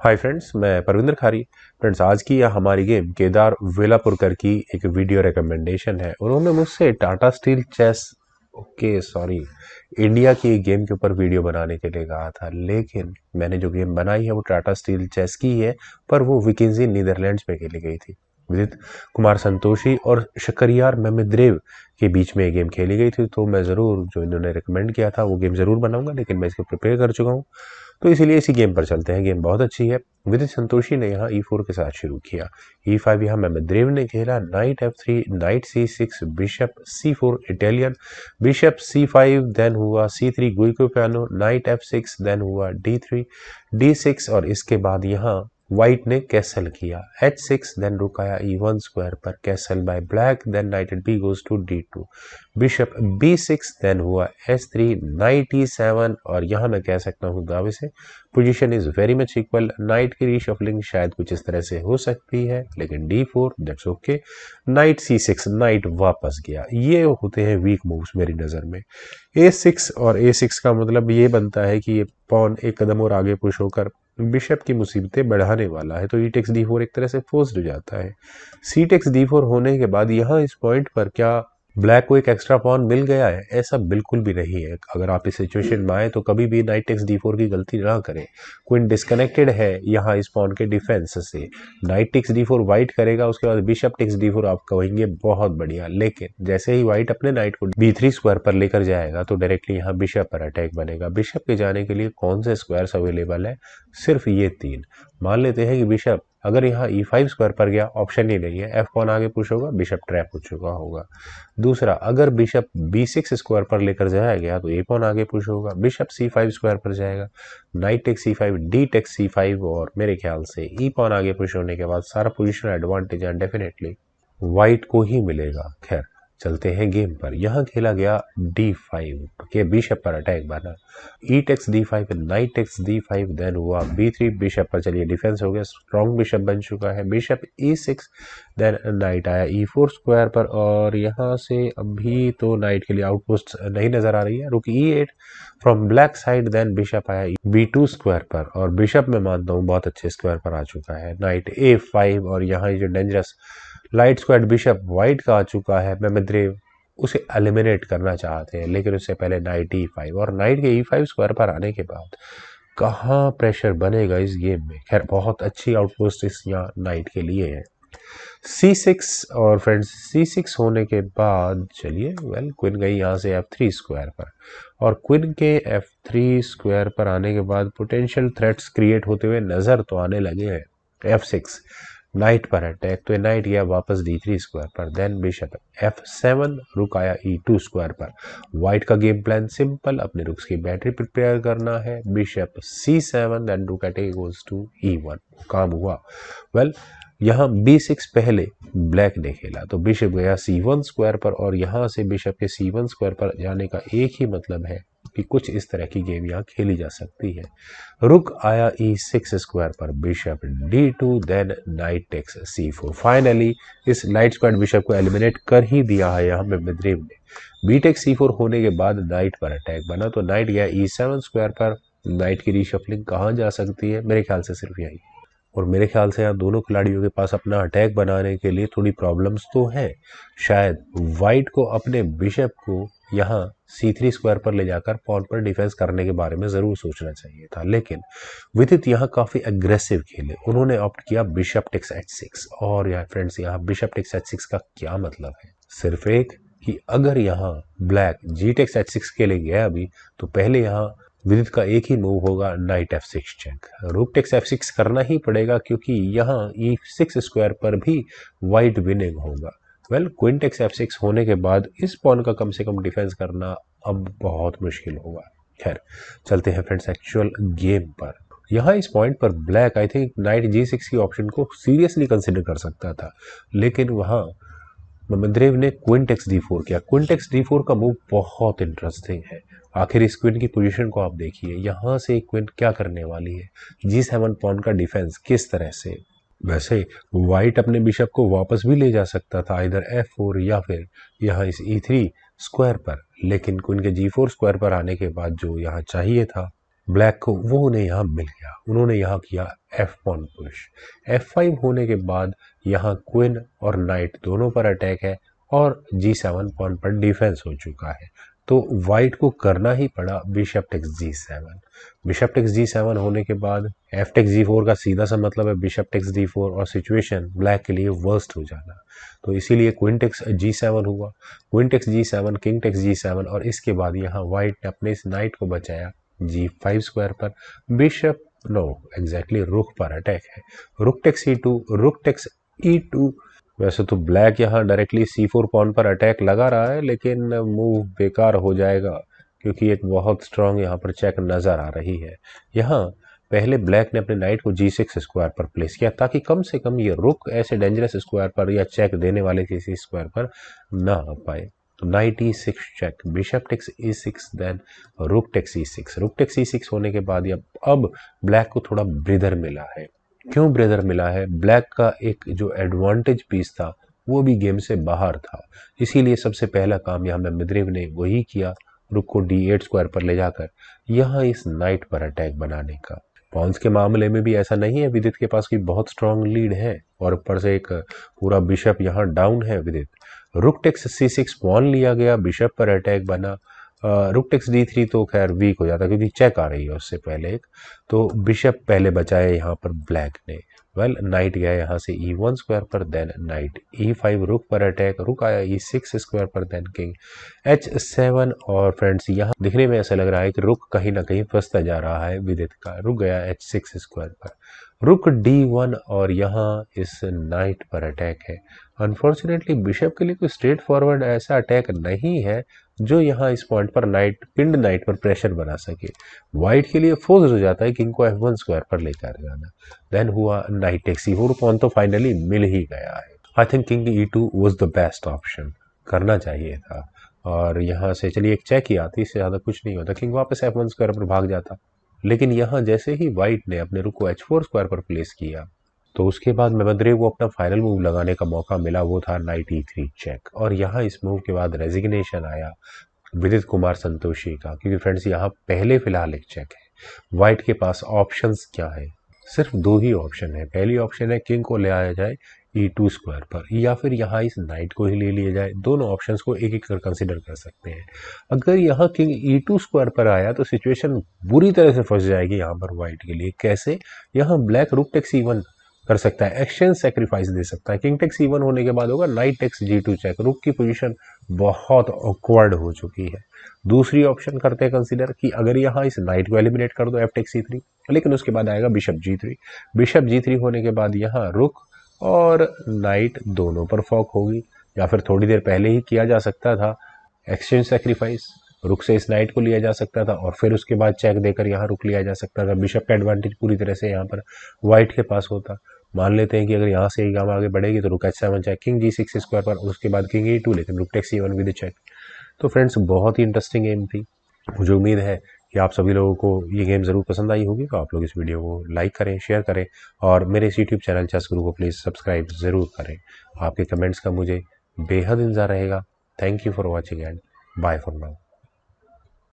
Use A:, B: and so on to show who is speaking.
A: Hi friends, मैं परविंदर खारी। Friends, आज की यह हमारी गेम केदार वेलापुरकर की एक वीडियो रिकमेंडेशन है। उन्होंने मुझसे टाटा स्टील चेस इंडिया की एक गेम के ऊपर वीडियो बनाने के लिए कहा था, लेकिन मैंने जो गेम बनाई है वो टाटा स्टील चेस की है, पर वो विकिंजी नीदरलैंड्स में खेली गई थी। विदित कुमार संतोषी और शक्करयार मेहमेद्रेव के बीच में ये गेम खेली गई थी। तो मैं ज़रूर जो इन्होंने रिकमेंड किया था वो गेम ज़रूर बनाऊंगा, लेकिन मैं इसको प्रिपेयर कर चुका हूँ, तो इसीलिए इसी गेम पर चलते हैं। गेम बहुत अच्छी है। विदित संतोषी ने यहाँ E4 के साथ शुरू किया। E5 यहाँ मेहमेद्रेव ने खेला। Knight F3, knight C6, bishop C4 Italian, bishop C5, then हुआ C3 गुइको piano, night F6, then हुआ D3, D6 और इसके बाद यहाँ व्हाइट ने कैसल किया। H6, देन रुकाया E1 स्क्वायर पर, castle by black, then knight at B goes to D2, bishop B6, then हुआ H3, नाइट E7 और यहाँ मैं कह सकता हूँ दावे से position is very much equal. Night की रीशफलिंग शायद कुछ इस तरह से हो सकती है, लेकिन D4 that's okay. Night C6, night वापस गया। ये होते हैं वीक मूव्स मेरी नज़र में। A6 और A6 का मतलब ये बनता है कि ये पॉन एक कदम और आगे पुश होकर बिशप की मुसीबतें बढ़ाने वाला है, तो E टेक्स D4 एक तरह से फोर्स्ड हो जाता है। C टेक्स D4 होने के बाद यहाँ इस पॉइंट पर क्या ब्लैक को एक एक्स्ट्रा पॉन मिल गया है? ऐसा बिल्कुल भी नहीं है। अगर आप इस सिचुएशन में आए तो कभी भी नाइट टेक्स D4 की गलती ना करें। क्वीन डिस्कनेक्टेड है यहाँ इस पॉन के डिफेंस से। नाइट टेक्स D4 वाइट करेगा, उसके बाद बिशप टेक्स D4 आप कहेंगे बहुत बढ़िया, लेकिन जैसे ही वाइट अपने नाइट को B3 स्क्वायर पर लेकर जाएगा तो डायरेक्टली यहाँ बिशप पर अटैक बनेगा। बिशप के जाने के लिए कौन से स्क्वायर्स अवेलेबल है? सिर्फ ये 3। मान लेते हैं कि बिशप अगर यहाँ E5 स्क्वायर पर गया, ऑप्शन ही नहीं है, F पॉन आगे पुश होगा, बिशप ट्रैप हो चुका होगा। दूसरा, अगर बिशप B6 स्क्वायर पर लेकर जाया गया तो ए पॉन आगे पुश होगा, बिशप C5 स्क्वायर पर जाएगा, knight takes C5, D takes C5 और मेरे ख्याल से ई पॉन आगे पुश होने के बाद सारा पोजिशनल एडवांटेज डेफिनेटली व्हाइट को ही मिलेगा। खैर, चलते हैं गेम पर। यहाँ खेला गया D5 के बिशप पर अटैक बना। E takes D5, knight takes D5, then हुआ B3, बिशप पर चलिए डिफेंस हो गया, स्ट्रॉन्ग बिशप बन चुका है। बिशप E6, देन नाइट आया E4 स्क्वायर पर और यहाँ से अभी तो नाइट के लिए आउटपोस्ट नहीं नजर आ रही है। Rook E8 from black side, then bishop आया B2 स्क्वायर पर और बिशप मैं मानता हूँ बहुत अच्छे स्क्वायर पर आ चुका है। नाइट A5 और यहाँ जो dangerous light squad bishop white का आ चुका है। मेहमेद्रेव उसे एलिमिनेट करना चाहते हैं, लेकिन उससे पहले नाइट E5 और नाइट के E5 स्क्वायर पर आने के बाद कहाँ प्रेशर बनेगा इस गेम में। खैर, बहुत अच्छी आउटपोस्ट इस यहाँ नाइट के लिए है। C6 और फ्रेंड्स C6 होने के बाद चलिए क्वीन गई यहाँ से F3 स्क्वायर पर और क्वीन के F3 स्क्वायर पर आने के बाद पोटेंशियल थ्रेट्स क्रिएट होते हुए नजर तो आने लगे हैं। F6 नाइट पर अटैक, तो नाइट गया वापस D3 स्क्वायर पर, देन बिशप F7, रुक आया E2 स्क्वायर पर। व्हाइट का गेम प्लान सिंपल, अपने रुक्स की बैटरी प्रिपेयर करना है। Bishop C7, then rook at goes to E1, काम हुआ। यहाँ B6 पहले ब्लैक ने खेला तो बिशप गया C1 स्क्वायर पर और यहाँ से बिशप के C1 स्क्वायर पर जाने का एक ही मतलब है कि कुछ इस तरह की गेम यहाँ खेली जा सकती है। रुक आया E6 स्क्वायर पर, bishop D2, then knight takes C4। Finally इस लाइट स्क्वायर बिशप को एलिमिनेट कर ही दिया है यहाँ मेहमेद्रेव ने। B टेक्स C4 होने के बाद नाइट पर अटैक बना तो नाइट गया E7 स्क्वायर पर। नाइट की रीशफलिंग कहाँ जा सकती है? मेरे ख्याल से सिर्फ यही। और मेरे ख्याल से यहाँ दोनों खिलाड़ियों के पास अपना अटैक बनाने के लिए थोड़ी प्रॉब्लम्स तो है। शायद वाइट को अपने बिशप को यहाँ C3 स्क्वायर पर ले जाकर पॉन पर डिफेंस करने के बारे में ज़रूर सोचना चाहिए था, लेकिन विदित यहाँ काफ़ी एग्रेसिव खेले। उन्होंने ऑप्ट किया बिशप टेक्स H6 और यहाँ फ्रेंड्स यहाँ बिशप टेक्स H6 का क्या मतलब है? सिर्फ एक कि अगर यहाँ ब्लैक G टेक्स H6 के लिए गया अभी तो पहले यहाँ विदित का एक ही मूव होगा नाइट F6 चेक। रूक टेक्स F6 करना ही पड़ेगा क्योंकि यहाँ E6 स्क्वायर पर भी वाइट विनिंग होगा। क्वीन टेक्स F6 होने के बाद इस पॉन का कम से कम डिफेंस करना अब बहुत मुश्किल होगा। खैर, चलते हैं फ्रेंड्स एक्चुअल गेम पर। यहाँ इस पॉइंट पर black I think night G6 की ऑप्शन को सीरियसली कंसिडर कर सकता था, लेकिन वहाँ मेहमेद्रेव ने क्वीन टेक्स D4 किया। क्वीन टेक्स D4 का मूव बहुत इंटरेस्टिंग है। आखिर इस क्वीन की पोजीशन को आप देखिए, यहाँ से क्वीन क्या करने वाली है, G7 पॉन का डिफेंस किस तरह से। वैसे वाइट अपने बिशप को वापस भी ले जा सकता था इधर F4 या फिर यहाँ इस E3 स्क्वायर पर, लेकिन क्वीन के G4 स्क्वायर पर आने के बाद जो यहाँ चाहिए था ब्लैक को वो उन्हें यहाँ मिल गया। उन्होंने यहाँ किया एफ पॉन पुश। F5 होने के बाद यहाँ क्वीन और नाइट दोनों पर अटैक है और G7 पॉन पर डिफेंस हो चुका है। तो वाइट को करना ही पड़ा bishop takes G7। Bishop takes G7 होने के बाद एफ टेक्स G4 का सीधा सा मतलब है बिशप टेक्स D4 और सिचुएशन ब्लैक के लिए वर्स्ट हो जाना। तो इसीलिए क्वीन टेक्स G7 हुआ। Queen takes G7, king takes G7 और इसके बाद यहाँ वाइट ने अपने इस नाइट को बचाया G5 स्क्वायर पर। बिशप नो एग्जैक्टली रुक पर अटैक है। Rook takes E2, rook takes E2। वैसे तो ब्लैक यहाँ डायरेक्टली C4 पॉन पर अटैक लगा रहा है, लेकिन मूव बेकार हो जाएगा क्योंकि एक बहुत स्ट्रांग यहाँ पर चेक नजर आ रही है। यहाँ पहले ब्लैक ने अपने नाइट को G6 स्क्वायर पर प्लेस किया ताकि कम से कम ये रुक ऐसे डेंजरस स्क्वायर पर या चेक देने वाले किसी स्क्वायर पर ना आ पाए। तो knight E6 check, bishop takes E6, then rook takes E6। Rook takes E6 होने के बाद अब ब्लैक को थोड़ा ब्रीदर मिला है। क्यों ब्रेदर मिला है? ब्लैक का एक जो एडवांटेज पीस था वो भी गेम से बाहर था, इसीलिए सबसे पहला काम यहाँ मेदवेदेव ने वही किया, रुक को D8 स्क्वायर पर ले जाकर यहाँ इस नाइट पर अटैक बनाने का। पॉन्स के मामले में भी ऐसा नहीं है, विदित के पास की बहुत स्ट्रांग लीड है और ऊपर से एक पूरा बिशप यहाँ डाउन है विदित। रुक टेक्स C6 पॉन लिया गया, बिशप पर अटैक बना। रुक टेक्स D3 तो खैर वीक हो जाता क्योंकि चेक आ रही है उससे पहले एक, तो बिशप पहले बचाया यहाँ पर ब्लैक ने। वेल नाइट गया यहाँ से E1 स्क्वायर पर, देन नाइट E5 रुक पर अटैक, रुक आया E6 स्क्वायर पर, देन किंग H7। और फ्रेंड्स यहाँ दिखने में ऐसा लग रहा है कि रुक कहीं ना कहीं फंसता जा रहा है विदित का। रुक गया H6 स्क्वायर पर, रुक D1 और यहाँ इस नाइट पर अटैक है। अनफॉर्चुनेटली बिशप के लिए कोई स्ट्रेट फॉरवर्ड ऐसा अटैक नहीं है जो यहाँ इस पॉइंट पर पिंड नाइट पर प्रेशर बना सके। व्हाइट के लिए फोर्स हो जाता है किंग को F1 स्क्वायर पर लेकर जाना। देन हुआ नाइट टेक्स E4 पॉन, तो फाइनली मिल ही गया है। I think king E2 was the best option, करना चाहिए था। और यहाँ से चलिए एक चेक ही आती, इससे ज़्यादा कुछ नहीं होता, किंग वापस F1 स्क्वायर पर भाग जाता। लेकिन यहाँ जैसे ही व्हाइट ने अपने रुक को H4 स्क्वायर पर प्लेस किया तो उसके बाद मेदवेदेव को अपना फाइनल मूव लगाने का मौका मिला, वो था नाइट E3 चेक। और यहाँ इस मूव के बाद रेजिग्नेशन आया विदित कुमार संतोषी का, क्योंकि फ्रेंड्स यहाँ पहले फिलहाल एक चेक है। व्हाइट के पास ऑप्शंस क्या है? सिर्फ दो ही ऑप्शन है। पहली ऑप्शन है किंग को ले आया जाए E2 स्क्वायर पर, या फिर यहाँ इस नाइट को ही ले लिया जाए। दोनों ऑप्शंस को एक एक कर कंसिडर कर सकते हैं। अगर यहाँ किंग E2 स्क्वायर पर आया तो सिचुएशन बुरी तरह से फंस जाएगी यहाँ पर व्हाइट के लिए। कैसे? यहाँ ब्लैक रुक टेक्स E1 कर सकता है, एक्सचेंज सेक्रीफाइस दे सकता है। किंग टेक्स E1 होने के बाद होगा नाइट टेक्स G2 चेक। रुक की पोजीशन बहुत ऑकवर्ड हो चुकी है। दूसरी ऑप्शन करते हैं कंसीडर कि अगर यहाँ इस नाइट को एलिमिनेट कर दो F टेक्स C3, लेकिन उसके बाद आएगा बिशप G3। बिशप G3 होने के बाद यहाँ रुक और नाइट दोनों पर फॉक होगी, या फिर थोड़ी देर पहले ही किया जा सकता था एक्सचेंज सेक्रीफाइस, रुक से इस नाइट को लिया जा सकता था और फिर उसके बाद चेक देकर यहाँ रुक लिया जा सकता था। बिशप का एडवांटेज पूरी तरह से यहाँ पर व्हाइट के पास होता। मान लेते हैं कि अगर यहाँ से ही काम आगे बढ़ेगी तो रुक H7 check, king G6 square पर, उसके बाद किंग E2, लेकिन rook takes E1 with check. तो फ्रेंड्स बहुत ही इंटरेस्टिंग गेम थी। मुझे उम्मीद है कि आप सभी लोगों को ये गेम ज़रूर पसंद आई होगी। तो आप लोग इस वीडियो को लाइक करें, शेयर करें और मेरे इस यूट्यूब चैनल चेस गुरु को प्लीज़ सब्सक्राइब ज़रूर करें। आपके कमेंट्स का मुझे बेहद इंतज़ार रहेगा। Thank you for watching and bye for now.